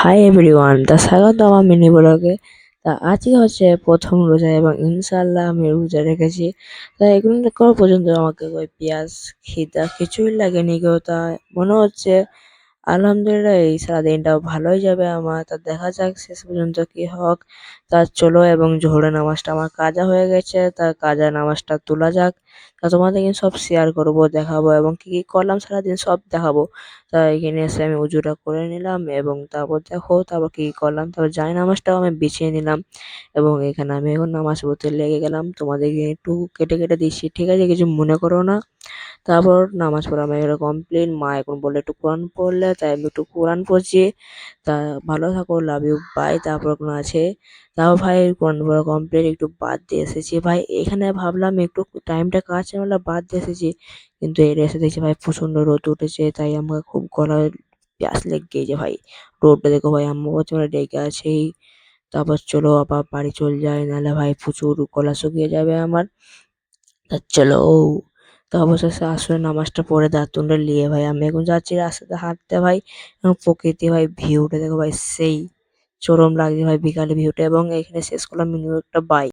Hi everyone, স্বাগত আমার mini ব্লগে। আজকে হচ্ছে প্রথম রোজা এবং ইনশাল্লাহ আমি রোজা রেখেছি। এগুলো করা পর্যন্ত আমাকে ওই পেঁয়াজ খিদা কিছুই লাগেনি কেউ। মনে হচ্ছে আলহামদুলিল্লাহ এই সারাদিনটা ভালোই যাবে আমার। দেখা যাক শেষ পর্যন্ত কি হোক। চলো এবং জোহরের নামাজটা আমার কাজা হয়ে গেছে, কাজা নামাজটা তোলা যাক। তোমাদেরকে সব শেয়ার করবো, দেখাবো এবং কি কি করলাম সারাদিন সব দেখাবো। এখানে এসে আমি উজুটা করে নিলাম এবং তারপর তারপর কি কি করলাম, তারপর জায়নামাজটাও আমি বিছিয়ে নিলাম এবং এখানে আমি এখন নামাজ পড়তে লেগে গেলাম। তোমাদেরকে একটু কেটে কেটে দিচ্ছি, ঠিক আছে? কিছু মনে করো না। তারপর নামাজ পড়া আমার এগুলো কমপ্লিট। মা এখন বললো একটু কোরআন পড়লে, তাই আমি একটু কোরআন পড়ছি। তা ভালো থাকো, লাভ ইউ, বাই। তারপর কোনো আছে, তাও ভাই কোরআন পড়া কমপ্লিট, একটু বাদ দিয়ে এসেছি ভাই। এখানে ভাবলাম একটু টাইমটা কাছে বলে বাদ দিয়ে এসেছি, কিন্তু এটা এসে দেখছি ভাই প্রচন্ড রোদ উঠেছে, তাই আমাকে খুব গলায় প্যাস লেগে গিয়েছে ভাই। রোদটা দেখো ভাই, আম্মু বলছে মানে ডেকে আছেই। তারপর চলো আবার বাড়ি চলে যাই, নাহলে ভাই প্রচুর গলা শুকিয়ে যাবে আমার। চলো। তো অবশেষে আসলে নামাজটা পড়ে দাঁতুনটা নিয়ে ভাই আমি এখন যাচ্ছি রাস্তাতে হাঁটতে ভাই। এবং প্রকৃতি ভাই ভিউটা দেখো ভাই, সেই চরম লাগছে ভাই বিকালে ভিউটা। এবং এখানে শেষ করলাম মিনিমাম একটা বাইক।